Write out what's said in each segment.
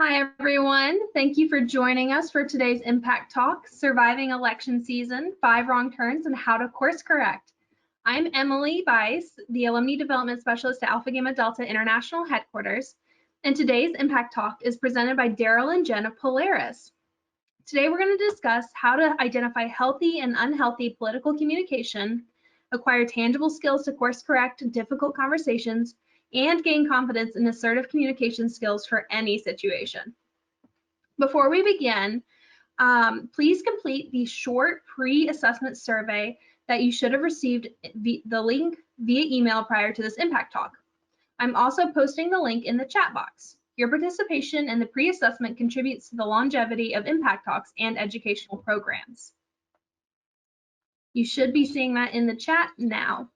Hi, everyone. Thank you for joining us for today's Impact Talk, Surviving Election Season, 5 Wrong Turns and How to Course Correct. I'm Emily Bice, the Alumni Development Specialist at Alpha Gamma Delta International Headquarters, and today's Impact Talk is presented by Daryl and Jen of Polaris. Today, we're going to discuss how to identify healthy and unhealthy political communication, acquire tangible skills to course correct difficult conversations, and gain confidence in assertive communication skills for any situation. Before we begin, please complete the short pre-assessment survey that you should have received the link via email prior to this Impact Talk. I'm also posting the link in the chat box. Your participation in the pre-assessment contributes to the longevity of Impact Talks and educational programs. You should be seeing that in the chat now.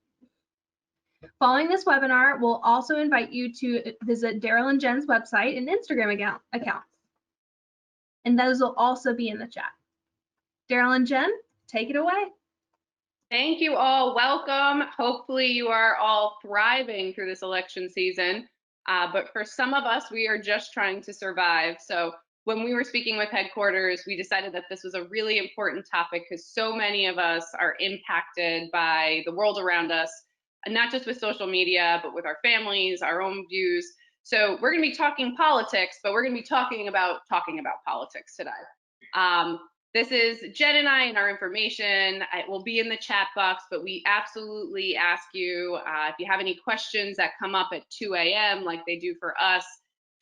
Following this webinar, we'll also invite you to visit Daryl and Jen's website and Instagram accounts. And those will also be in the chat. Daryl and Jen, take it away. Thank you all. Welcome. Hopefully you are all thriving through this election season. But for some of us, we are just trying to survive. So when we were speaking with headquarters, we decided that this was a really important topic because so many of us are impacted by the world around us, and not just with social media, but with our families, our own views. So we're going to be talking politics, but we're going to be talking about politics today. This is Jen and I and our information. It will be in the chat box, but we absolutely ask you, if you have any questions that come up at 2 a.m. like they do for us,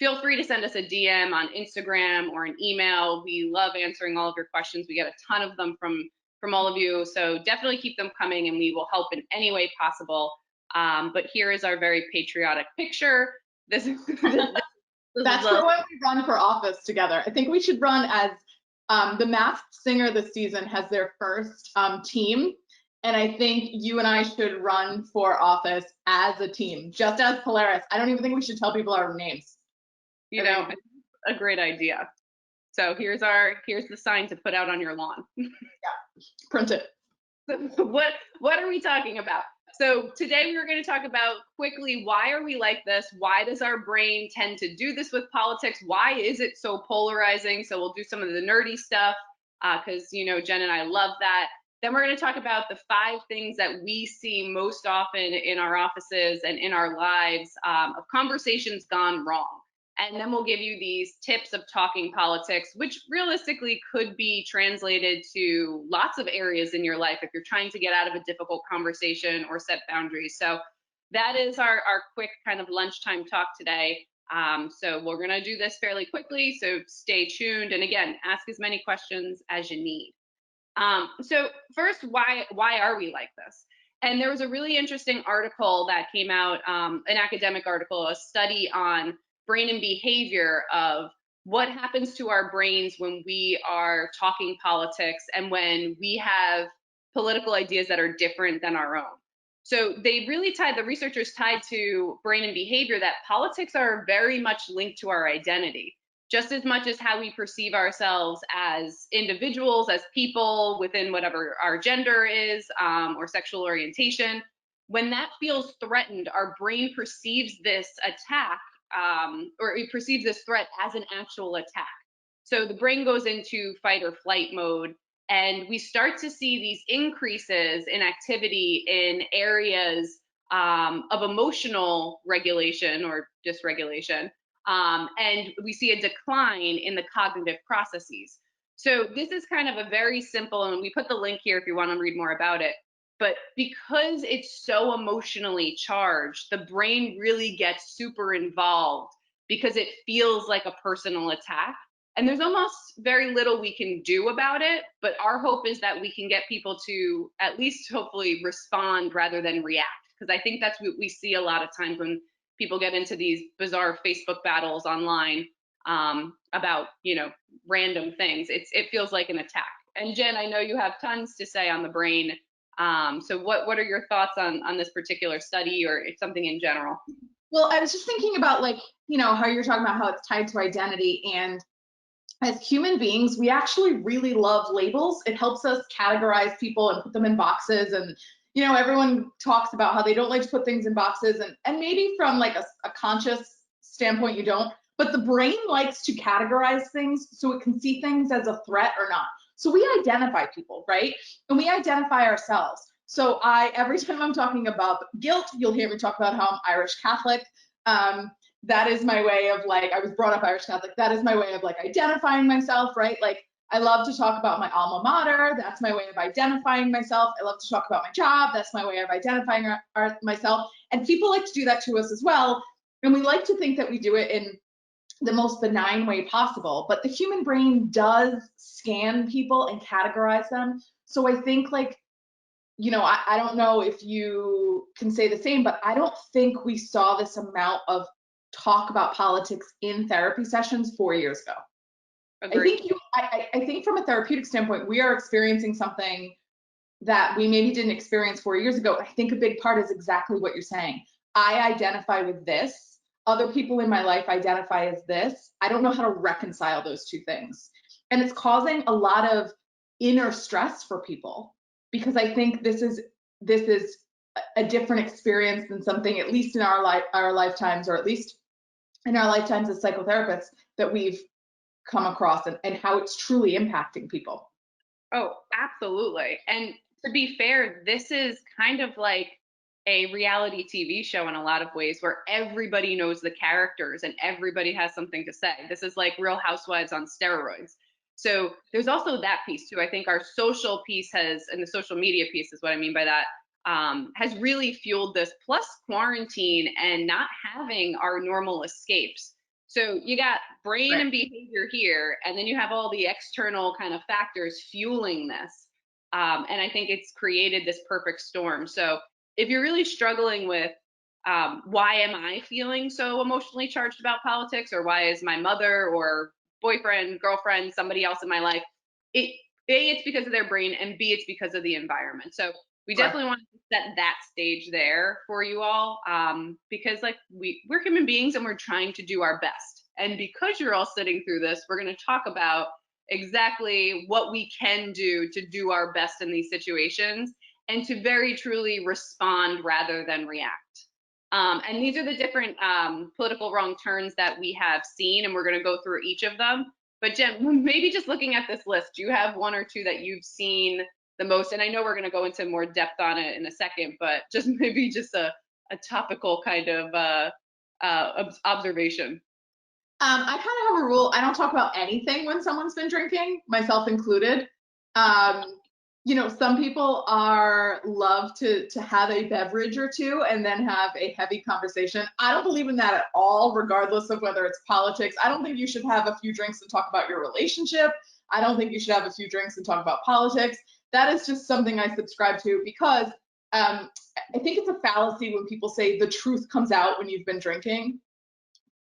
feel free to send us a DM on Instagram or an email. We love answering all of your questions. We get a ton of them from all of you, so definitely keep them coming and we will help in any way possible. But here is our very patriotic picture. This is That's for when we run for office together. I think we should run as the Masked Singer this season has their first team, and I think you and I should run for office as a team, just as Polaris. I don't even think we should tell people our names. You know, a great idea. So here's the sign to put out on your lawn. Yeah, print it. What are we talking about? So today we were going to talk about quickly, why are we like this? Why does our brain tend to do this with politics? Why is it so polarizing? So we'll do some of the nerdy stuff because, you know, Jen and I love that. Then we're going to talk about the 5 things that we see most often in our offices and in our lives of conversations gone wrong. And then we'll give you these tips of talking politics, which realistically could be translated to lots of areas in your life if you're trying to get out of a difficult conversation or set boundaries. So that is our quick kind of lunchtime talk today. So we're going to do this fairly quickly, so stay tuned. And again, ask as many questions as you need. So first, why are we like this? And there was a really interesting article that came out, an academic article, a study on brain and behavior of what happens to our brains when we are talking politics and when we have political ideas that are different than our own. So they really the researchers tied to brain and behavior that politics are very much linked to our identity, just as much as how we perceive ourselves as individuals, as people within whatever our gender is or sexual orientation. When that feels threatened, our brain perceives this attack or it perceives this threat as an actual attack. So the brain goes into fight or flight mode, and we start to see these increases in activity in areas of emotional regulation or dysregulation, and we see a decline in the cognitive processes. So this is kind of a very simple, and we put the link here if you want to read more about it. But because it's so emotionally charged, the brain really gets super involved because it feels like a personal attack. And there's almost very little we can do about it. But our hope is that we can get people to at least hopefully respond rather than react. Because I think that's what we see a lot of times when people get into these bizarre Facebook battles online about, you know, random things. It feels like an attack. And Jen, I know you have tons to say on the brain. So what are your thoughts on this particular study or something in general? Well, I was just thinking about, like, you know, how you're talking about how it's tied to identity, and as human beings, we actually really love labels. It helps us categorize people and put them in boxes, and, you know, everyone talks about how they don't like to put things in boxes, and maybe from like a conscious standpoint you don't, but the brain likes to categorize things so it can see things as a threat or not. So we identify people, right? And we identify ourselves. So every time I'm talking about guilt, you'll hear me talk about how I'm Irish Catholic. That is my way of like, I was brought up Irish Catholic. That is my way of like identifying myself, right? Like I love to talk about my alma mater. That's my way of identifying myself. I love to talk about my job. That's my way of identifying myself. And people like to do that to us as well. And we like to think that we do it in the most benign way possible, but the human brain does scan people and categorize them. So I think like, you know, I don't know if you can say the same, but I don't think we saw this amount of talk about politics in therapy sessions 4 years ago. Agreed. I think from a therapeutic standpoint, we are experiencing something that we maybe didn't experience 4 years ago. I think a big part is exactly what you're saying. I identify with this. Other people in my life identify as this. I don't know how to reconcile those two things. And it's causing a lot of inner stress for people because I think this is a different experience than something, at least in our lifetimes, or at least in our lifetimes as psychotherapists, that we've come across and how it's truly impacting people. Oh, absolutely. And to be fair, this is kind of like a reality TV show in a lot of ways where everybody knows the characters and everybody has something to say. This is like Real Housewives on steroids. So there's also that piece too. I think our social piece has, and the social media piece is what I mean by that, has really fueled this, plus quarantine and not having our normal escapes. So you got brain and behavior here, and then you have all the external kind of factors fueling this. And I think it's created this perfect storm. So if you're really struggling with why am I feeling so emotionally charged about politics, or why is my mother or boyfriend, girlfriend, somebody else in my life, it's because of their brain, and B, it's because of the environment. So we definitely want to set that stage there for you all, because like we're human beings and we're trying to do our best. And because you're all sitting through this, we're going to talk about exactly what we can do to do our best in these situations and to very truly respond rather than react. And these are the different political wrong turns that we have seen, and we're going to go through each of them. But Jen, maybe just looking at this list, do you have one or two that you've seen the most? And I know we're going to go into more depth on it in a second, but just maybe just a topical kind of observation. I kind of have a rule. I don't talk about anything when someone's been drinking, myself included. You know, some people love to have a beverage or two and then have a heavy conversation. I don't believe in that at all, regardless of whether it's politics. I don't think you should have a few drinks and talk about your relationship. I don't think you should have a few drinks and talk about politics. That is just something I subscribe to because I think it's a fallacy when people say the truth comes out when you've been drinking.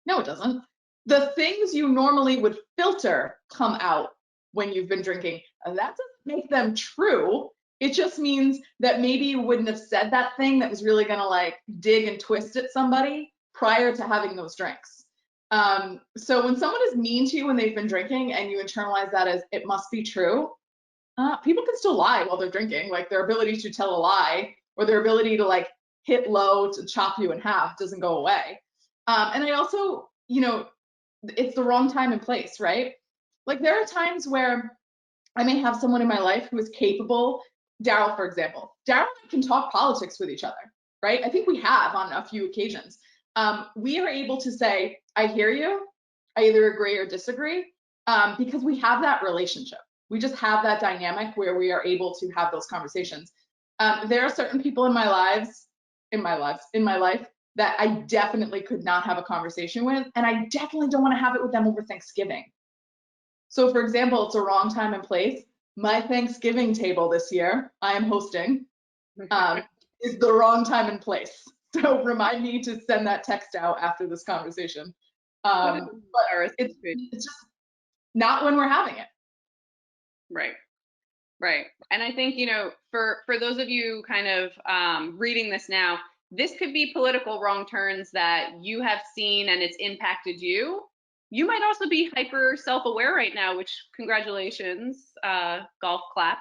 No, it doesn't. The things you normally would filter come out when you've been drinking. And that doesn't make them true. It just means that maybe you wouldn't have said that thing that was really gonna like dig and twist at somebody prior to having those drinks. So when someone is mean to you when they've been drinking and you internalize that as it must be true, people can still lie while they're drinking. Like their ability to tell a lie or their ability to like hit low to chop you in half doesn't go away. And I also, you know, it's the wrong time and place, right? Like there are times where I may have someone in my life who is capable. Daryl, for example. Daryl and I can talk politics with each other, right? I think we have on a few occasions. We are able to say, I hear you. I either agree or disagree, because we have that relationship. We just have that dynamic where we are able to have those conversations. There are certain people in my life that I definitely could not have a conversation with, and I definitely don't want to have it with them over Thanksgiving. So for example, it's a wrong time and place. My Thanksgiving table this year, I am hosting, is the wrong time and place. So remind me to send that text out after this conversation. But it's just not when we're having it. Right. Right. And I think, you know, for those of you kind of reading this now, this could be political wrong turns that you have seen and it's impacted you. You might also be hyper self-aware right now, which congratulations, golf clap.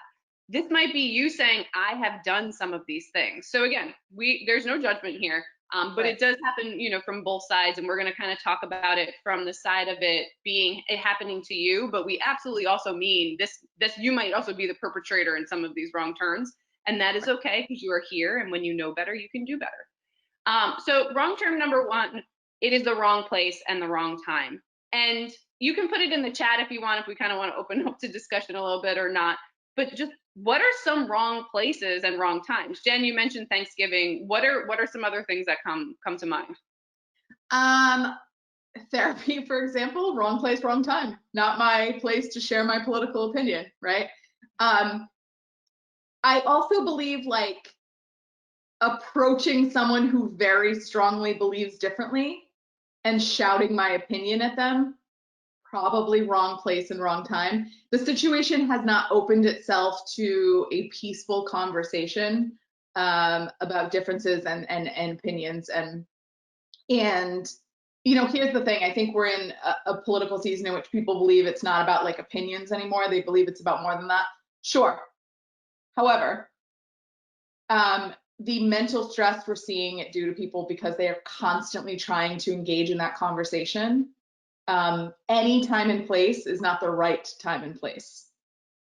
This might be you saying, I have done some of these things. So again, there's no judgment here. But it does happen, from both sides, and we're going to kind of talk about it from the side of it happening to you. But we absolutely also mean this. You might also be the perpetrator in some of these wrong turns, and that is okay because you are here, and when you know better, you can do better. So wrong turn number one, it is the wrong place and the wrong time. And you can put it in the chat if you want, if we kind of want to open up to discussion a little bit or not. But just what are some wrong places and wrong times? Jen, you mentioned Thanksgiving. What are some other things that come to mind? Therapy, for example, wrong place, wrong time. Not my place to share my political opinion, right? I also believe like approaching someone who very strongly believes differently and shouting my opinion at them, probably wrong place and wrong time. The situation has not opened itself to a peaceful conversation about differences and opinions. And here's the thing. I think we're in a political season in which people believe it's not about like opinions anymore. They believe it's about more than that. Sure. However, the mental stress we're seeing it due to people because they are constantly trying to engage in that conversation. Any time and place is not the right time and place.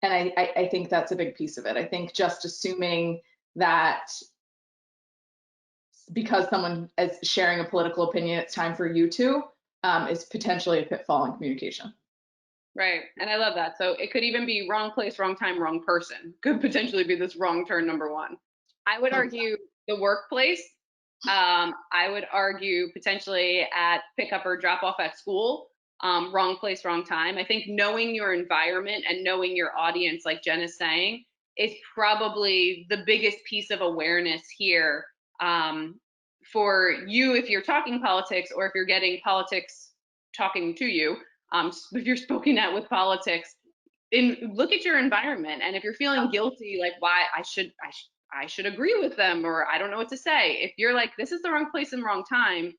And I think that's a big piece of it. I think just assuming that because someone is sharing a political opinion, it's time for you to, is potentially a pitfall in communication. Right, and I love that. So it could even be wrong place, wrong time, wrong person. Could potentially be this wrong turn number one. I would argue the workplace. I would argue potentially at pickup or drop off at school. Wrong place, wrong time. I think knowing your environment and knowing your audience, like Jen is saying, is probably the biggest piece of awareness here for you if you're talking politics or if you're getting politics talking to you. If you're spoken at with politics, look at your environment, and if you're feeling guilty, like why I should agree with them or I don't know what to say. If you're like, this is the wrong place and wrong time,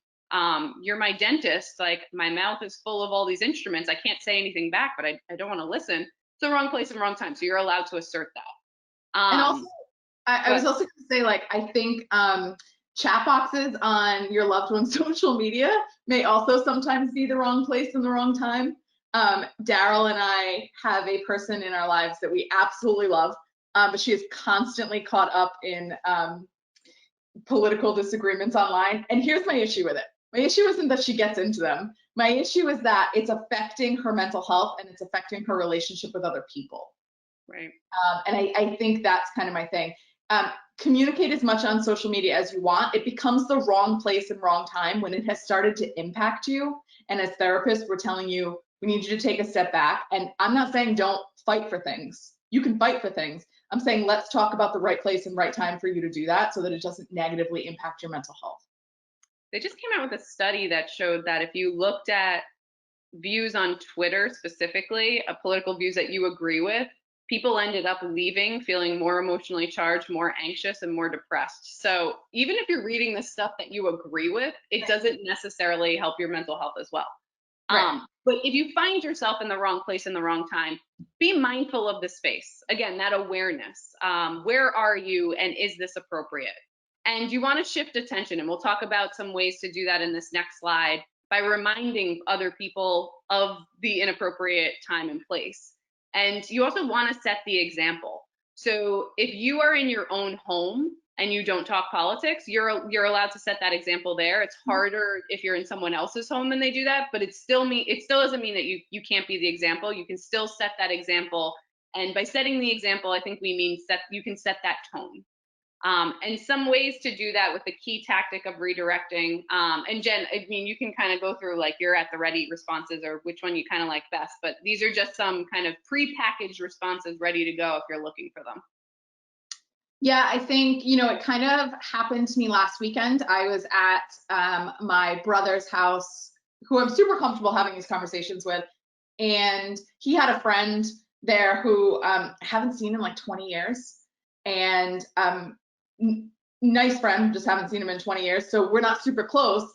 you're my dentist, like my mouth is full of all these instruments, I can't say anything back, but I don't want to listen. It's the wrong place and wrong time, so you're allowed to assert that. And also, I was also going to say, like, I think chat boxes on your loved one's social media may also sometimes be the wrong place and the wrong time. Daryl and I have a person in our lives that we absolutely love, but she is constantly caught up in political disagreements online. And here's my issue with it. My issue isn't that she gets into them. My issue is that it's affecting her mental health and it's affecting her relationship with other people. Right. And I think that's kind of my thing. Communicate as much on social media as you want. It becomes the wrong place and wrong time when it has started to impact you. And as therapists, we're telling you, we need you to take a step back. And I'm not saying don't fight for things. You can fight for things. I'm saying let's talk about the right place and right time for you to do that so that it doesn't negatively impact your mental health. They just came out with a study that showed that if you looked at views on Twitter specifically, political views that you agree with, people ended up leaving feeling more emotionally charged, more anxious, and more depressed. So even if you're reading the stuff that you agree with, it doesn't necessarily help your mental health as well. Right. But if you find yourself in the wrong place in the wrong time, be mindful of the space. Again, that awareness. Where are you and is this appropriate? And you want to shift attention, and we'll talk about some ways to do that in this next slide by reminding other people of the inappropriate time and place. And you also want to set the example. So if you are in your own home and you don't talk politics, you're allowed to set that example there. It's harder if you're in someone else's home and they do that, but it still doesn't mean that you can't be the example. You can still set that example. And by setting the example, I think we mean you can set that tone. And some ways to do that with the key tactic of redirecting. And Jen, I mean, you can kind of go through like you're at the ready responses or which one you kind of like best, but these are just some kind of pre-packaged responses ready to go if you're looking for them. Yeah, I think, it kind of happened to me last weekend. I was at my brother's house, who I'm super comfortable having these conversations with, and he had a friend there who I haven't seen in like 20 years. And nice friend, just haven't seen him in 20 years, so we're not super close.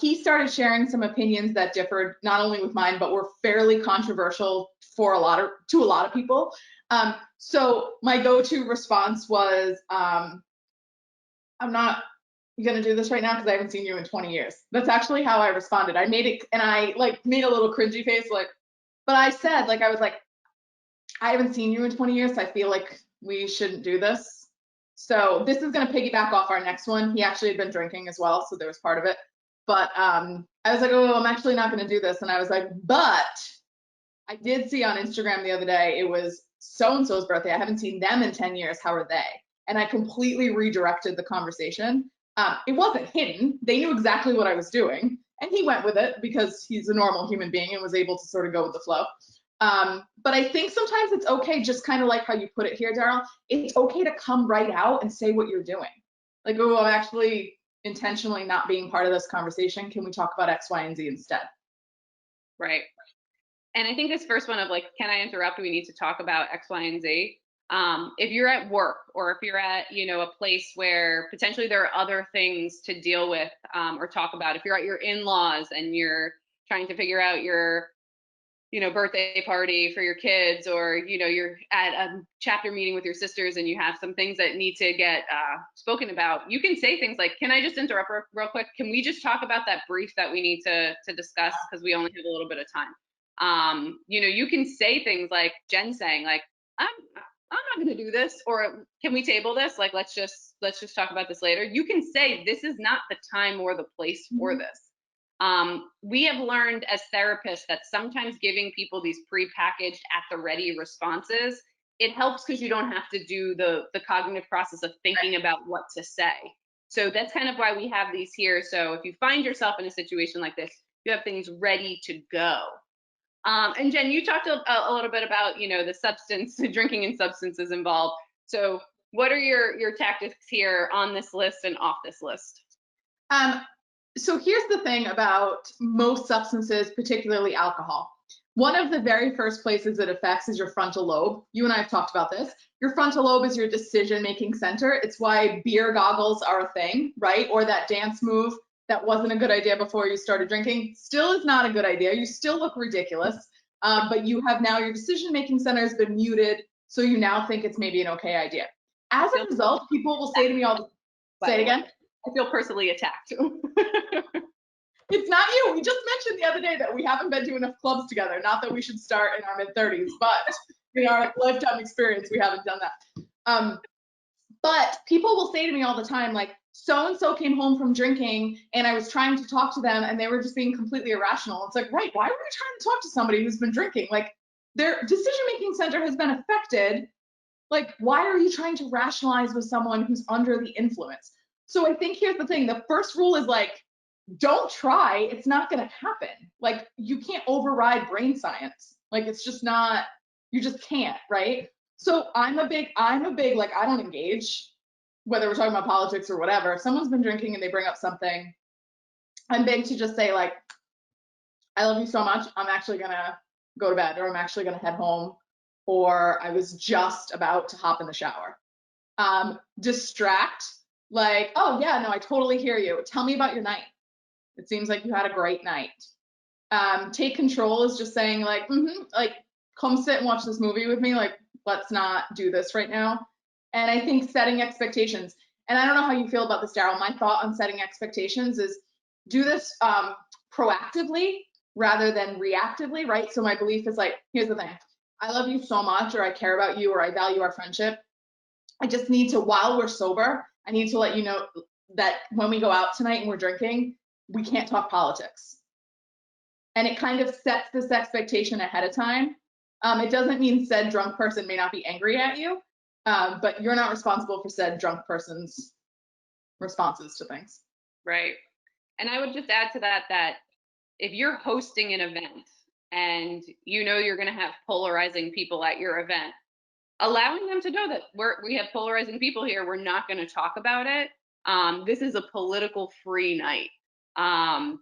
He started sharing some opinions that differed not only with mine, but were fairly controversial to a lot of people. So my go-to response was, I'm not you gonna do this right now? Because I haven't seen you in 20 years. That's actually how I responded. I made it, and I like made a little cringy face, like, but I said, like, I was like, I haven't seen you in 20 years, so I feel like we shouldn't do this. So this is gonna piggyback off our next one. He actually had been drinking as well, so there was part of it. But I was like, oh, I'm actually not gonna do this. And I was like, but I did see on Instagram the other day, it was so-and-so's birthday. I haven't seen them in 10 years. How are they? And I completely redirected the conversation. It wasn't hidden. They knew exactly what I was doing. And he went with it because he's a normal human being and was able to sort of go with the flow. But I think sometimes it's okay, just kind of like how you put it here, Daryl. It's okay to come right out and say what you're doing. Like, oh, I'm actually intentionally not being part of this conversation. Can we talk about X, Y, and Z instead? Right. And I think this first one of like, can I interrupt? We need to talk about X, Y, and Z. If you're at work, or if you're at, you know, a place where potentially there are other things to deal with or talk about, if you're at your in-laws and you're trying to figure out your, you know, birthday party for your kids, or, you know, you're at a chapter meeting with your sisters and you have some things that need to get spoken about, you can say things like, can I just interrupt real quick? Can we just talk about that brief that we need to discuss, because we only have a little bit of time? You know, you can say things like Jen saying, like, I'm not going to do this, or can we table this? Like, let's just talk about this later. You can say, this is not the time or the place for this. We have learned as therapists that sometimes giving people these prepackaged at the ready responses, it helps because you don't have to do the cognitive process of thinking about what to say. So that's kind of why we have these here. So if you find yourself in a situation like this, you have things ready to go. And Jen, you talked a little bit about, you know, the substance, drinking and substances involved. So what are your tactics here on this list and off this list? So here's the thing about most substances, particularly alcohol. One of the very first places it affects is your frontal lobe. You and I have talked about this. Your frontal lobe is your decision-making center. It's why beer goggles are a thing, right? Or that dance move that wasn't a good idea before you started drinking still is not a good idea. You still look ridiculous, but you have now, your decision-making center has been muted, so you now think it's maybe an okay idea. As a result, people will say to me all the, say it again? I feel personally attacked. It's not you. We just mentioned the other day that we haven't been to enough clubs together. Not that we should start in our mid-30s, but in our lifetime experience, we haven't done that. But people will say to me all the time, like, so-and-so came home from drinking and I was trying to talk to them and they were just being completely irrational. It's like, right, why were you trying to talk to somebody who's been drinking? Like, their decision-making center has been affected. Like, why are you trying to rationalize with someone who's under the influence? So I think here's the thing. The first rule is like, don't try. It's not going to happen. Like, you can't override brain science. Like, it's just not, you just can't, right? So I'm a big, like, I don't engage, whether we're talking about politics or whatever. If someone's been drinking and they bring up something, I'm big to just say, like, I love you so much. I'm actually going to go to bed, or I'm actually going to head home, or I was just about to hop in the shower. Distract, like, oh yeah, no, I totally hear you. Tell me about your night. It seems like you had a great night. Take control is just saying, like, like, come sit and watch this movie with me. Like, let's not do this right now. And I think setting expectations, and I don't know how you feel about this, Daryl. My thought on setting expectations is do this proactively rather than reactively, right? So my belief is like, here's the thing. I love you so much, or I care about you, or I value our friendship. I just need to, while we're sober, I need to let you know that when we go out tonight and we're drinking, we can't talk politics. And it kind of sets this expectation ahead of time. It doesn't mean said drunk person may not be angry at you, but you're not responsible for said drunk person's responses to things. Right. And I would just add to that, that if you're hosting an event and you know you're going to have polarizing people at your event, allowing them to know that we have polarizing people here, we're not going to talk about it. This is a political free night.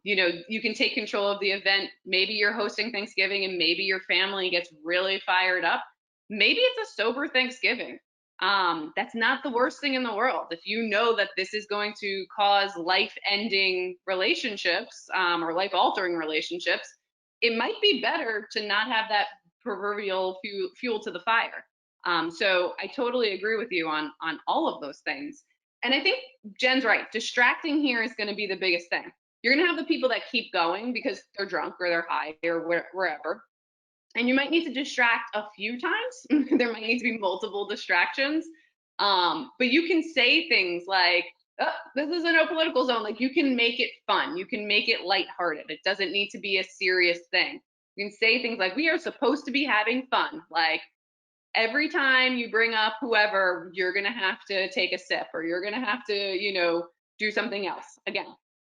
You know, you can take control of the event. Maybe you're hosting Thanksgiving and maybe your family gets really fired up. Maybe it's a sober Thanksgiving. That's not the worst thing in the world. If you know that this is going to cause life-ending relationships or life-altering relationships, it might be better to not have that proverbial fuel to the fire. So I totally agree with you on all of those things. And I think Jen's right. Distracting here is going to be the biggest thing. You're going to have the people that keep going because they're drunk or they're high or wherever. And you might need to distract a few times. There might need to be multiple distractions. But you can say things like, oh, this is a no political zone. Like, you can make it fun. You can make it lighthearted. It doesn't need to be a serious thing. You can say things like, we are supposed to be having fun. Like, every time you bring up whoever, you're going to have to take a sip, or you're going to have to, do something else. Again,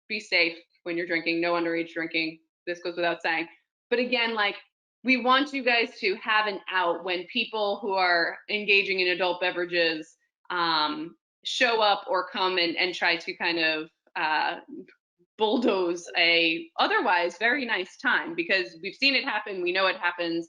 be safe when you're drinking, no underage drinking. This goes without saying. But again, like, we want you guys to have an out when people who are engaging in adult beverages show up or come and try to kind of bulldoze a otherwise very nice time, because we've seen it happen. We know it happens.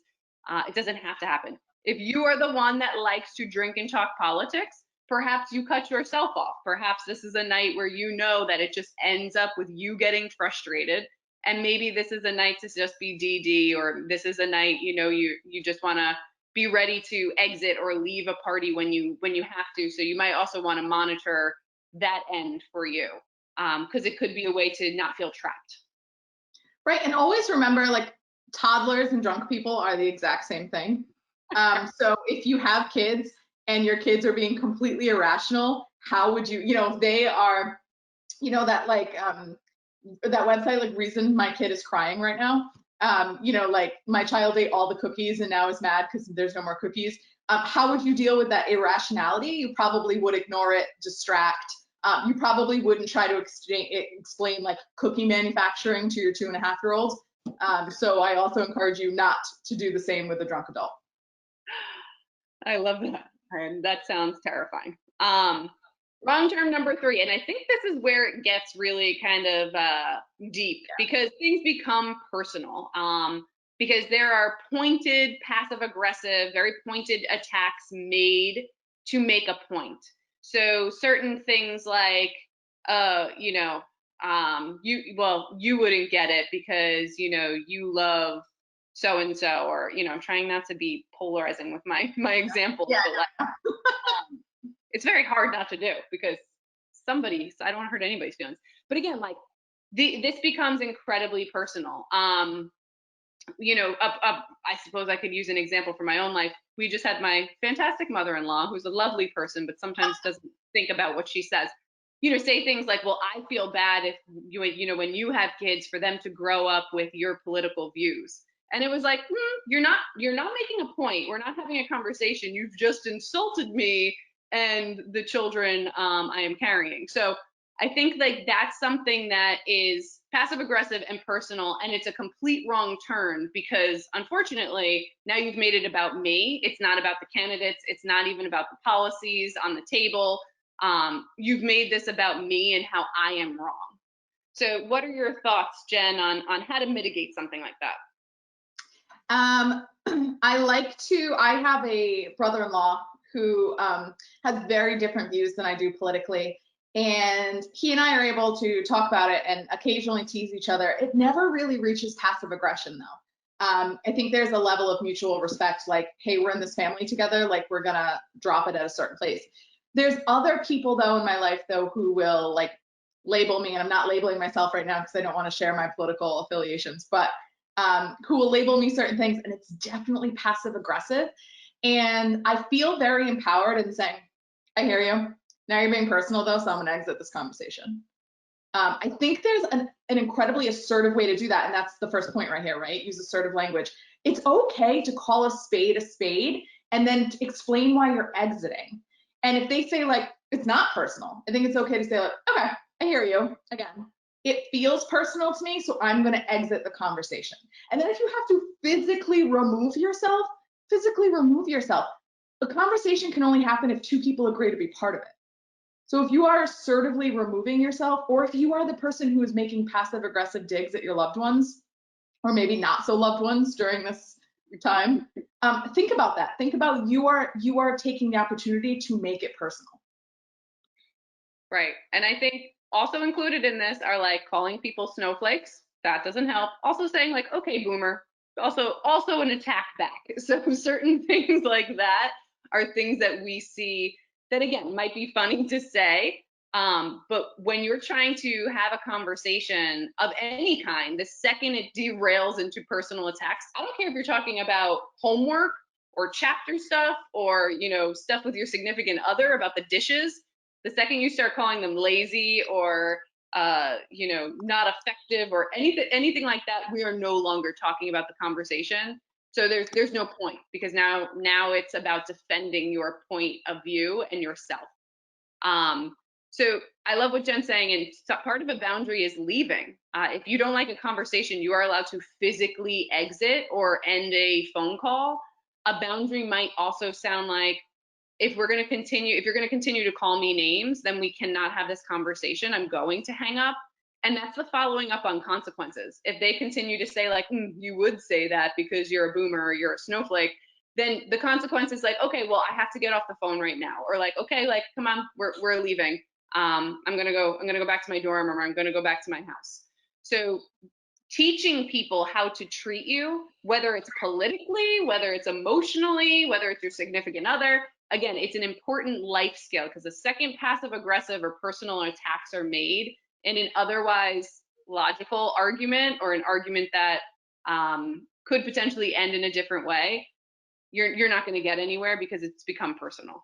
It doesn't have to happen. If you are the one that likes to drink and talk politics, perhaps you cut yourself off. Perhaps this is a night where you know that it just ends up with you getting frustrated. And maybe this is a night to just be DD, or this is a night, you just want to be ready to exit or leave a party when you have to. So you might also want to monitor that end for you, because it could be a way to not feel trapped. Right, and always remember, like, toddlers and drunk people are the exact same thing. So if you have kids and your kids are being completely irrational, how would you, if they are, that like that website, like, reason my kid is crying right now, like, my child ate all the cookies and now is mad because there's no more cookies. How would you deal with that irrationality? You probably would ignore it, distract. You probably wouldn't try to explain like cookie manufacturing to your 2.5-year-old. So I also encourage you not to do the same with a drunk adult. I love that. And that sounds terrifying. Wrong term number 3, and I think this is where it gets really kind of deep, because things become personal. Because there are pointed, passive-aggressive, very pointed attacks made to make a point. So certain things like, you wouldn't get it because, you love so-and-so, or, I'm trying not to be polarizing with my examples, yeah. but like, it's very hard not to do, because I don't want to hurt anybody's feelings. But again, like, this becomes incredibly personal. I suppose I could use an example from my own life. We just had my fantastic mother-in-law, who's a lovely person, but sometimes doesn't think about what she says. Say things like, well, I feel bad if when you have kids, for them to grow up with your political views. And it was like, you're not making a point. We're not having a conversation. You've just insulted me and the children I am carrying. So I think like that's something that is passive aggressive and personal, and it's a complete wrong turn, because unfortunately now you've made it about me. It's not about the candidates. It's not even about the policies on the table. You've made this about me and how I am wrong. So what are your thoughts, Jen, on how to mitigate something like that? I have a brother-in-law who has very different views than I do politically. And he and I are able to talk about it and occasionally tease each other. It never really reaches passive aggression, though. I think there's a level of mutual respect, like, hey, we're in this family together, like, we're gonna drop it at a certain place. There's other people, though, in my life, though, who will, like, label me, and I'm not labeling myself right now because I don't want to share my political affiliations, but who will label me certain things, and it's definitely passive aggressive. And I feel very empowered in saying, I hear you. Now you're being personal, though, so I'm going to exit this conversation. I think there's an incredibly assertive way to do that, and that's the first point right here, right? Use assertive language. It's okay to call a spade, and then to explain why you're exiting. And if they say, like, it's not personal, I think it's okay to say, like, okay, I hear you. Again, it feels personal to me, so I'm going to exit the conversation. And then if you have to physically remove yourself. A conversation can only happen if 2 people agree to be part of it. So if you are assertively removing yourself, or if you are the person who is making passive aggressive digs at your loved ones, or maybe not so loved ones during this time, think about that. Think about you are taking the opportunity to make it personal. Right. And I think also included in this are like calling people snowflakes. That doesn't help. Also saying like, okay, boomer. Also an attack back. So certain things like that are things that we see that, again, might be funny to say, But when you're trying to have a conversation of any kind, the second it derails into personal attacks, I don't care if you're talking about homework or chapter stuff or, stuff with your significant other about the dishes, the second you start calling them lazy or, not effective or anything like that, we are no longer talking about the conversation. So there's no point, because now it's about defending your point of view and yourself. So I love what Jen's saying, and part of a boundary is leaving. If you don't like a conversation, you are allowed to physically exit or end a phone call. A boundary might also sound like, if you're going to continue to call me names, then we cannot have this conversation. I'm going to hang up. And that's the following up on consequences. If they continue to say like, you would say that because you're a boomer or you're a snowflake, then the consequence is like, okay, well, I have to get off the phone right now. Or like, okay, like, come on, we're leaving. I'm gonna go back to my dorm, or I'm gonna go back to my house. So teaching people how to treat you, whether it's politically, whether it's emotionally, whether it's your significant other, again, it's an important life skill, because the second passive aggressive or personal attacks are made in an otherwise logical argument, or an argument that could potentially end in a different way, you're not going to get anywhere, because it's become personal.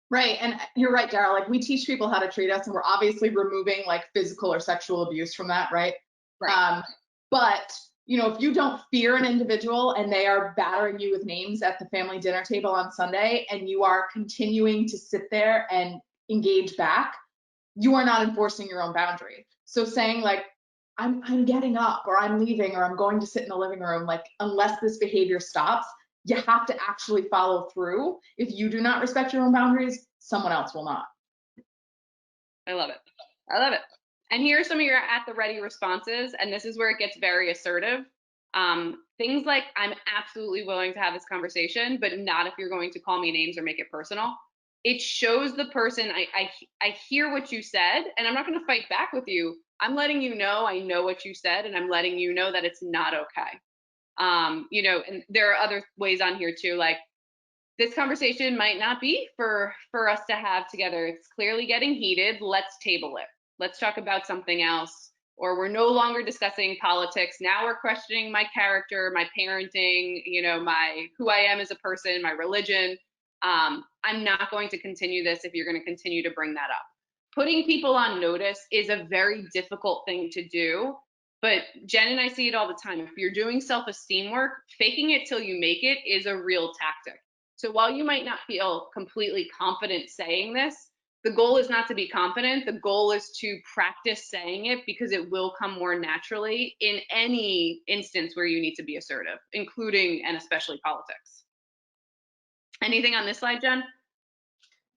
Right. And you're right, Daryl. Like, we teach people how to treat us, and we're obviously removing like physical or sexual abuse from that, right? Right. But if you don't fear an individual and they are battering you with names at the family dinner table on Sunday, and you are continuing to sit there and engage back, you are not enforcing your own boundary. So saying like, I'm getting up, or I'm leaving, or I'm going to sit in the living room, like, unless this behavior stops, you have to actually follow through. If you do not respect your own boundaries, someone else will not. I love it. I love it. And here are some of your at the ready responses. And this is where it gets very assertive. Things like, I'm absolutely willing to have this conversation, but not if you're going to call me names or make it personal. It shows the person, I hear what you said, and I'm not going to fight back with you. I'm letting you know I know what you said, and I'm letting you know that it's not okay. And there are other ways on here too, like, this conversation might not be for us to have together. It's clearly getting heated. Let's table it. Let's talk about something else. Or we're no longer discussing politics. Now we're questioning my character, my parenting, my who I am as a person, my religion. I'm not going to continue this if you're going to continue to bring that up. Putting people on notice is a very difficult thing to do. But Jen and I see it all the time. If you're doing self-esteem work, faking it till you make it is a real tactic. So while you might not feel completely confident saying this, the goal is not to be confident. The goal is to practice saying it, because it will come more naturally in any instance where you need to be assertive, including and especially politics. Anything on this slide, Jen?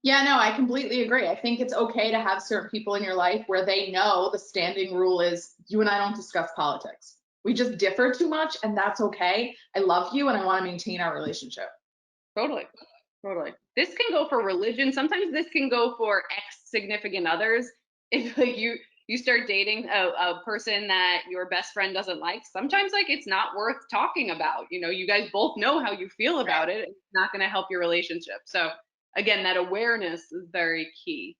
Yeah, no, I completely agree. I think it's okay to have certain people in your life where they know the standing rule is, you and I don't discuss politics. We just differ too much, and that's okay. I love you, and I want to maintain our relationship. Totally. This can go for religion. Sometimes this can go for ex-significant others. If like you start dating a person that your best friend doesn't like, sometimes like it's not worth talking about. You guys both know how you feel about it. It's not going to help your relationship. So again, that awareness is very key.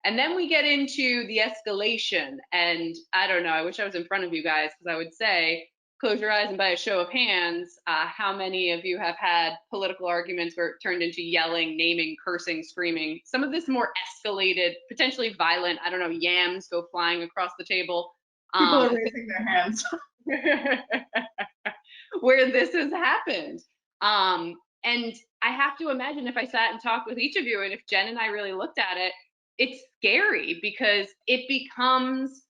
And then we get into the escalation. And I don't know, I wish I was in front of you guys, because I would say, close your eyes, and by a show of hands, how many of you have had political arguments where it turned into yelling, naming, cursing, screaming? Some of this more escalated, potentially violent, I don't know, yams go flying across the table. People are raising their hands. Where this has happened. And I have to imagine, if I sat and talked with each of you, and if Jen and I really looked at it, it's scary, because it becomes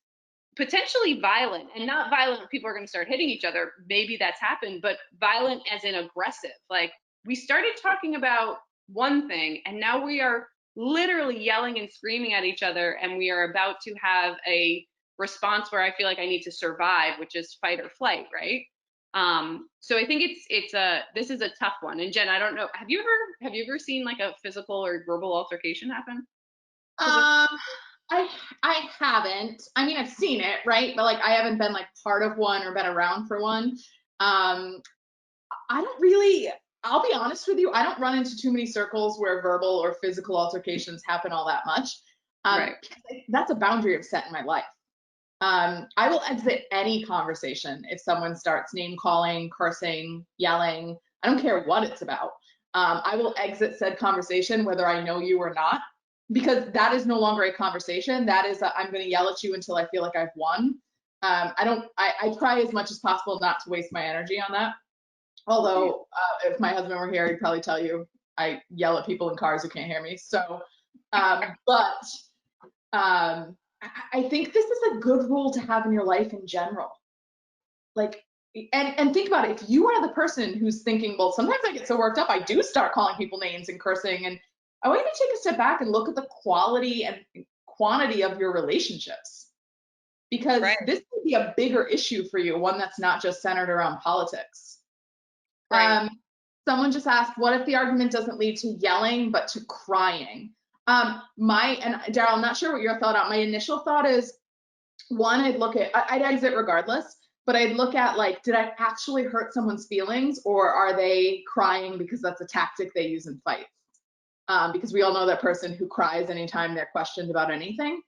potentially violent, and not violent people are going to start hitting each other. Maybe that's happened, but violent as in aggressive. Like, we started talking about one thing, and now we are literally yelling and screaming at each other, and we are about to have a response where I feel like I need to survive, which is fight or flight, right? So I think this is a tough one. And Jen, I don't know, have you ever seen like a physical or verbal altercation happen? I haven't. I mean, I've seen it, right? But like, I haven't been like part of one or been around for one. I don't really, I'll be honest with you, I don't run into too many circles where verbal or physical altercations happen all that much. Right. That's a boundary I've set in my life. I will exit any conversation if someone starts name calling, cursing, yelling. I don't care what it's about. I will exit said conversation whether I know you or not, because that is no longer a conversation. That is I'm going to yell at you until I feel like I've won. I try as much as possible not to waste my energy on that. Although if my husband were here, he'd probably tell you I yell at people in cars who can't hear me. So, but I think this is a good rule to have in your life in general. Like, and think about it. If you are the person who's thinking, well, sometimes I get so worked up, I do start calling people names and cursing. And I want you to take a step back and look at the quality and quantity of your relationships, because this could be a bigger issue for you, one that's not just centered around politics. Right. Someone just asked, what if the argument doesn't lead to yelling, but to crying? And Daryl, I'm not sure what your thought on. My initial thought is, one, I'd exit regardless, but I'd look at, like, did I actually hurt someone's feelings, or are they crying because that's a tactic they use in fights? Because we all know that person who cries anytime they're questioned about anything.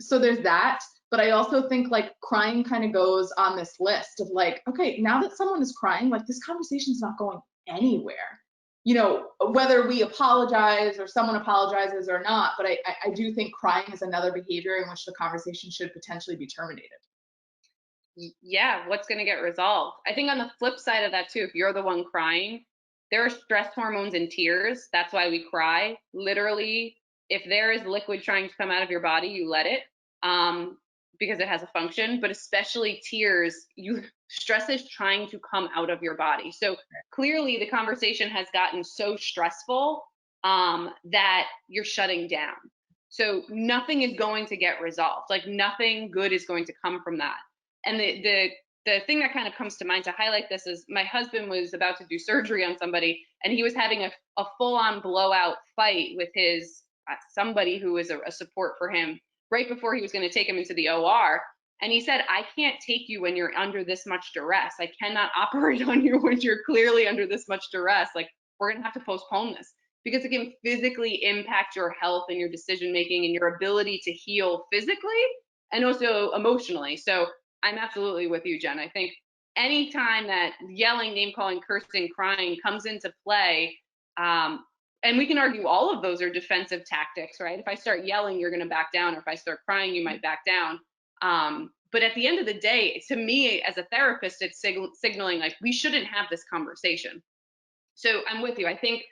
So there's that. But I also think, like, crying kind of goes on this list of, like, okay, now that someone is crying, like, this conversation's not going anywhere. You know, whether we apologize or someone apologizes or not, but I do think crying is another behavior in which the conversation should potentially be terminated. Yeah, what's going to get resolved? I think on the flip side of that too, if you're the one crying, there are stress hormones in tears. That's why we cry. Literally, if there is liquid trying to come out of your body, you let it, because it has a function. But especially tears, stress is trying to come out of your body. So clearly the conversation has gotten so stressful that you're shutting down. So nothing is going to get resolved. Like, nothing good is going to come from that. And the thing that kind of comes to mind to highlight this is, my husband was about to do surgery on somebody, and he was having a full-on blowout fight with his somebody who was a support for him right before he was going to take him into the OR. And he said, I can't take you when you're under this much duress. I cannot operate on you when you're clearly under this much duress. Like, we're going to have to postpone this, because it can physically impact your health and your decision making and your ability to heal physically and also emotionally. So I'm absolutely with you, Jen. I think anytime that yelling, name calling, cursing, crying comes into play, and we can argue all of those are defensive tactics, right? If I start yelling, you're going to back down, or if I start crying, you might back down. But at the end of the day, to me as a therapist, it's signaling, like, we shouldn't have this conversation. So I'm with you. I think,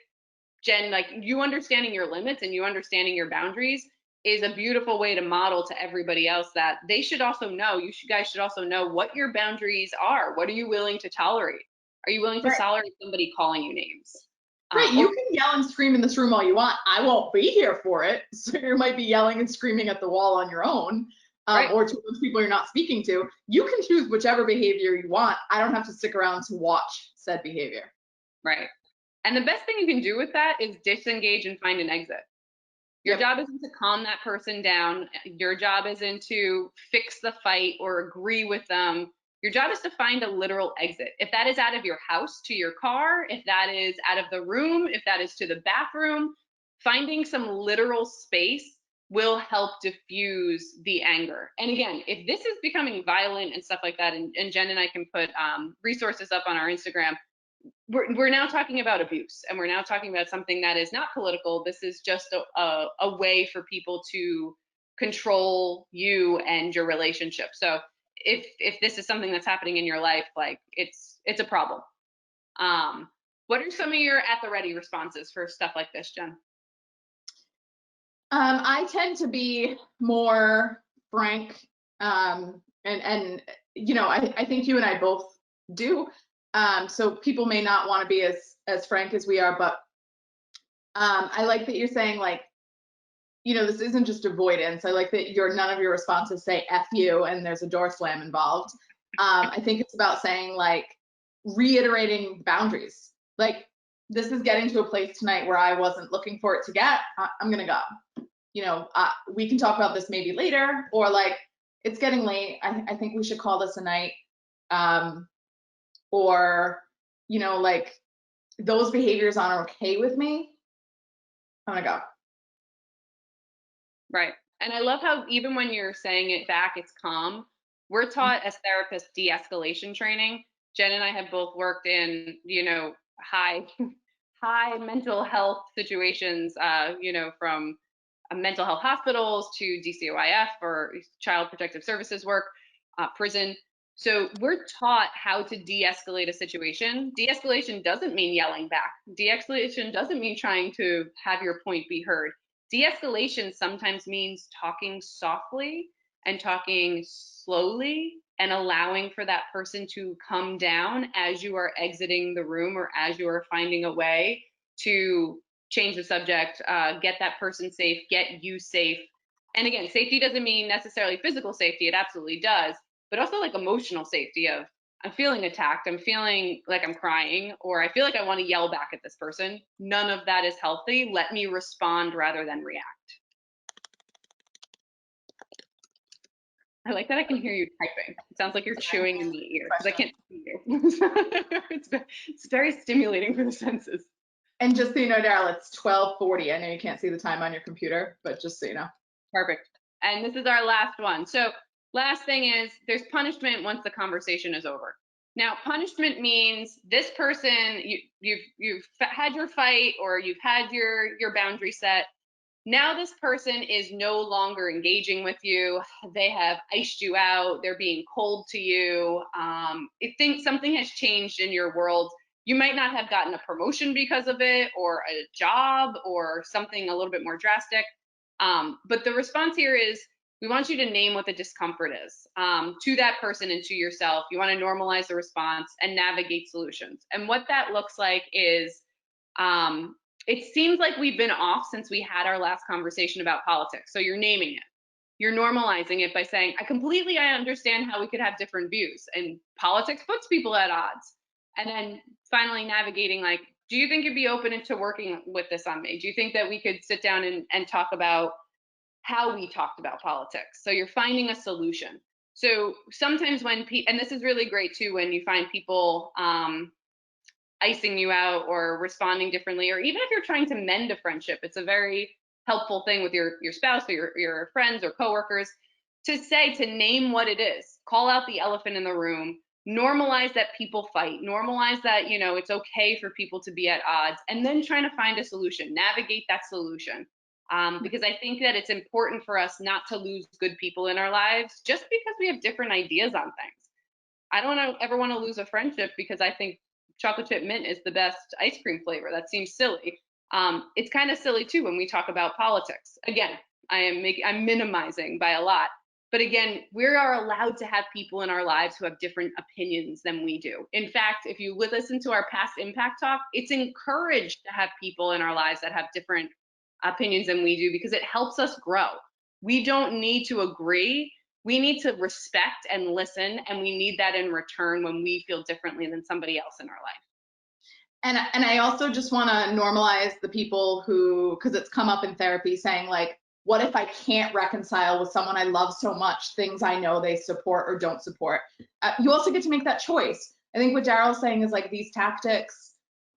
Jen, like, you understanding your limits and you understanding your boundaries is a beautiful way to model to everybody else that they should also know, guys should also know what your boundaries are. What are you willing to tolerate? Are you willing to tolerate somebody calling you names? Right, you can yell and scream in this room all you want. I won't be here for it. So you might be yelling and screaming at the wall on your own, or to those people you're not speaking to. You can choose whichever behavior you want. I don't have to stick around to watch said behavior. Right. And the best thing you can do with that is disengage and find an exit. Your job isn't to calm that person down. Your job isn't to fix the fight or agree with them. Your job is to find a literal exit. If that is out of your house to your car, if that is out of the room, if that is to the bathroom, finding some literal space will help diffuse the anger. And again, if this is becoming violent and stuff like that, and Jen and I can put resources up on our Instagram, we're now talking about abuse, and we're now talking about something that is not political. This is just a way for people to control you and your relationship. So if this is something that's happening in your life, like, it's a problem. What are some of your at the ready responses for stuff like this, Jen? I tend to be more frank, and you know, I think you and I both do. So people may not want to be as frank as we are, but I like that you're saying, like, you know, this isn't just avoidance. I like that none of your responses say F you and there's a door slam involved. I think it's about saying, like, reiterating boundaries. Like, this is getting to a place tonight where I wasn't looking for it to get. I'm gonna go. You know, we can talk about this maybe later, or, like, it's getting late. I think we should call this a night. Or, you know, like, those behaviors aren't okay with me. I'm gonna go. Right. And I love how even when you're saying it back, it's calm. We're taught as therapists de-escalation training. Jen and I have both worked in, high high mental health situations, from mental health hospitals to DCOIF or Child Protective Services work, prison. So we're taught how to de-escalate a situation. De-escalation doesn't mean yelling back. De-escalation doesn't mean trying to have your point be heard. De-escalation sometimes means talking softly and talking slowly and allowing for that person to come down as you are exiting the room or as you are finding a way to change the subject, get that person safe, get you safe. And again, safety doesn't mean necessarily physical safety. It absolutely does, but also like emotional safety of I'm feeling attacked, I'm feeling like I'm crying, or I feel like I want to yell back at this person. None of that is healthy. Let me respond rather than react. I like that I can hear you typing. It sounds like you're chewing in the ear because I can't see you. It's very stimulating for the senses. And just so you know, Daryl, it's 12:40. I know you can't see the time on your computer, but just so you know. Perfect. And this is our last one. So last thing is there's punishment once the conversation is over. Now, punishment means this person, you've had your fight or you've had your boundary set. Now this person is no longer engaging with you. They have iced you out. They're being cold to you. If something has changed in your world, you might not have gotten a promotion because of it or a job or something a little bit more drastic. But the response here is we want you to name what the discomfort is to that person and to yourself. You want to normalize the response and navigate solutions. And what that looks like is it seems like we've been off since we had our last conversation about politics. So you're naming it. You're normalizing it by saying, I understand how we could have different views. And politics puts people at odds. And then finally navigating like, do you think you'd be open to working with this on me? Do you think that we could sit down and talk about how we talked about politics? So you're finding a solution. So sometimes when and this is really great too, when you find people icing you out or responding differently, or even if you're trying to mend a friendship, it's a very helpful thing with your spouse or your friends or coworkers to name what it is, call out the elephant in the room, normalize that people fight, normalize that, it's okay for people to be at odds, and then trying to find a solution, navigate that solution. Because I think that it's important for us not to lose good people in our lives just because we have different ideas on things. I don't ever want to lose a friendship because I think chocolate chip mint is the best ice cream flavor. That seems silly. It's kind of silly too when we talk about politics. Again, I'm minimizing by a lot. But again, we are allowed to have people in our lives who have different opinions than we do. In fact, if you listen to our past Impact Talk, it's encouraged to have people in our lives that have different opinions than we do because it helps us grow. We don't need to agree. We need to respect and listen, and we need that in return when we feel differently than somebody else in our life. And I also just want to normalize the people who, because it's come up in therapy, saying like, what if I can't reconcile with someone I love so much, things I know they support or don't support? You also get to make that choice. I think what Daryl's saying is like these tactics,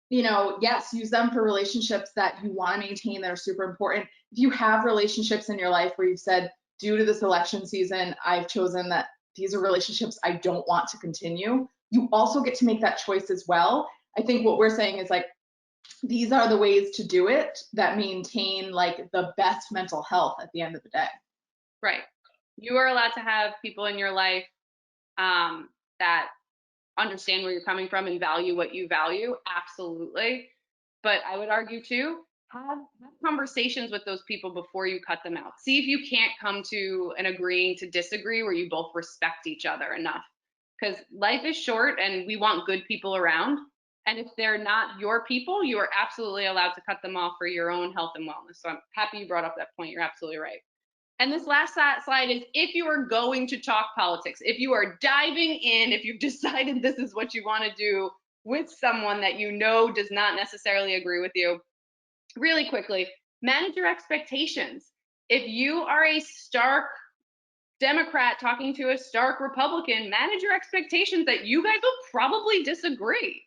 yes, use them for relationships that you want to maintain that are super important. If you have relationships in your life where you've said, due to this election season, I've chosen that these are relationships I don't want to continue, you also get to make that choice as well. I think what we're saying is like, these are the ways to do it that maintain like the best mental health at the end of the day. Right. You are allowed to have people in your life that understand where you're coming from and value what you value. Absolutely. But I would argue too, have conversations with those people before you cut them out. See if you can't come to an agreeing to disagree where you both respect each other enough. Because life is short and we want good people around. And if they're not your people, you are absolutely allowed to cut them off for your own health and wellness. So I'm happy you brought up that point. You're absolutely right. And this last slide is if you are going to talk politics, if you are diving in, if you've decided this is what you want to do with someone that you know does not necessarily agree with you, really quickly, manage your expectations. If you are a stark Democrat talking to a stark Republican, manage your expectations that you guys will probably disagree.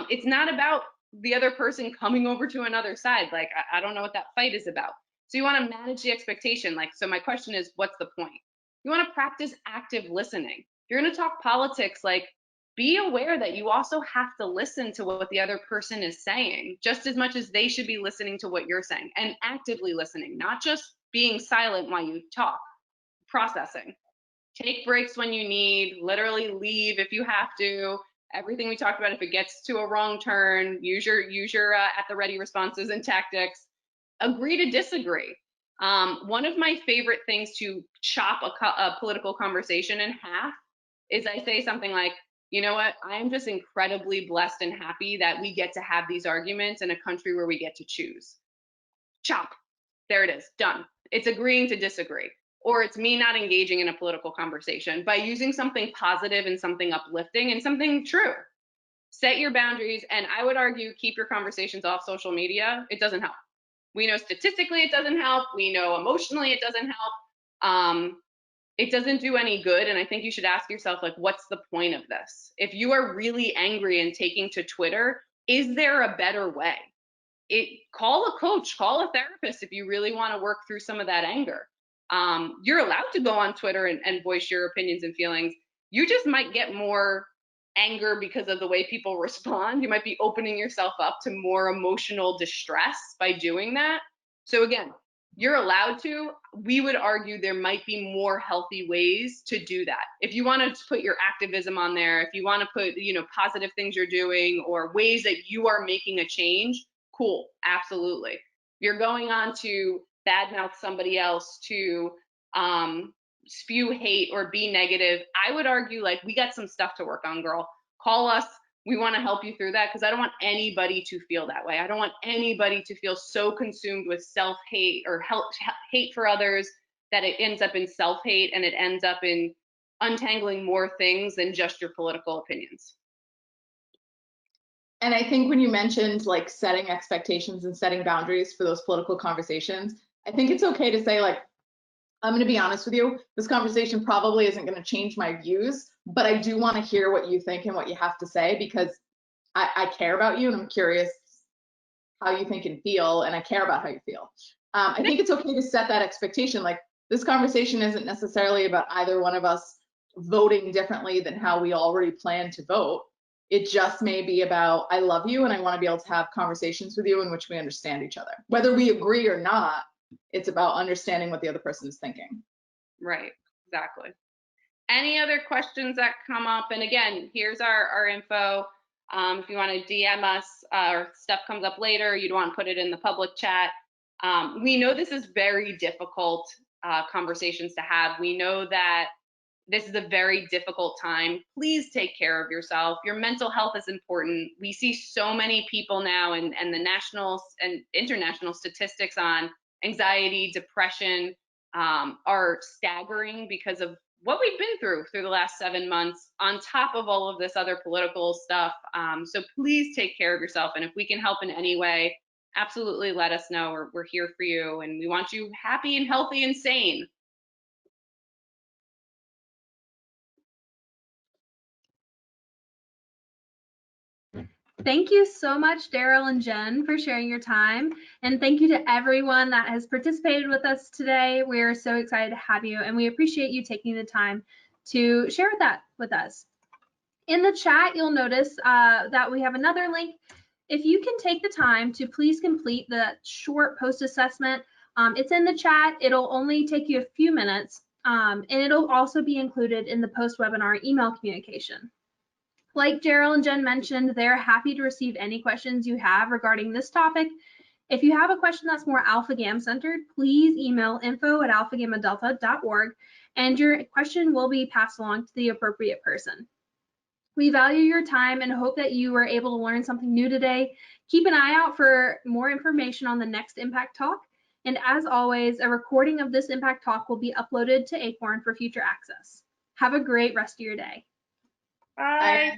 It's not about the other person coming over to another side. Like, I don't know what that fight is about. So you want to manage the expectation. Like, so my question is, what's the point? You want to practice active listening. If you're going to talk politics, like, be aware that you also have to listen to what the other person is saying, just as much as they should be listening to what you're saying, and actively listening, not just being silent while you talk. Processing. Take breaks when you need, literally leave if you have to. Everything we talked about, if it gets to a wrong turn, use your at the ready responses and tactics. Agree to disagree. One of my favorite things to chop a political conversation in half is I say something like, you know what, I am just incredibly blessed and happy that we get to have these arguments in a country where we get to choose. Chop. There it is. Done. It's agreeing to disagree. Or it's me not engaging in a political conversation by using something positive and something uplifting and something true. Set your boundaries, and I would argue keep your conversations off social media. It doesn't help. We know statistically it doesn't help. We know emotionally it doesn't help. It doesn't do any good, and I think you should ask yourself, like, what's the point of this? If you are really angry and taking to Twitter, is there a better way? Call a coach, call a therapist if you really want to work through some of that anger. You're allowed to go on Twitter and voice your opinions and feelings. You just might get more anger because of the way people respond. You might be opening yourself up to more emotional distress by doing that. So again, you're allowed to. We would argue there might be more healthy ways to do that. If you want to put your activism on there, if you want to put, positive things you're doing or ways that you are making a change, cool, absolutely. If you're going on to badmouth somebody else, to spew hate or be negative, I would argue, like, we got some stuff to work on, girl. Call us. We want to help you through that, because I don't want anybody to feel that way. I don't want anybody to feel so consumed with self-hate or hate for others that it ends up in self-hate and it ends up in untangling more things than just your political opinions. And I think when you mentioned, like, setting expectations and setting boundaries for those political conversations, I think it's okay to say, like, I'm going to be honest with you, this conversation probably isn't going to change my views, but I do want to hear what you think and what you have to say, because I care about you and I'm curious how you think and feel, and I care about how you feel. I think it's okay to set that expectation. Like, this conversation isn't necessarily about either one of us voting differently than how we already plan to vote. It just may be about, I love you and I want to be able to have conversations with you in which we understand each other. Whether we agree or not, it's about understanding what the other person is thinking. Right, exactly. Any other questions that come up? And again, here's our info. If you want to DM us or stuff comes up later, you don't want to put it in the public chat. We know this is very difficult conversations to have. We know that this is a very difficult time. Please take care of yourself. Your mental health is important. We see so many people now, and the national and international statistics on anxiety, depression are staggering because of what we've been through the last 7 months, on top of all of this other political stuff. So please take care of yourself. And if we can help in any way, absolutely let us know. We're here for you, and we want you happy and healthy and sane. Thank you so much, Daryl and Jen, for sharing your time. And thank you to everyone that has participated with us today. We are so excited to have you, and we appreciate you taking the time to share that with us. In the chat, you'll notice that we have another link. If you can take the time to please complete the short post assessment, it's in the chat. It'll only take you a few minutes, and it'll also be included in the post-webinar email communication. Like Daryl and Jen mentioned, they're happy to receive any questions you have regarding this topic. If you have a question that's more alpha-GAM centered, please email info@alphagammadelta.org, and your question will be passed along to the appropriate person. We value your time and hope that you were able to learn something new today. Keep an eye out for more information on the next Impact Talk. And as always, a recording of this Impact Talk will be uploaded to Acorn for future access. Have a great rest of your day. Bye.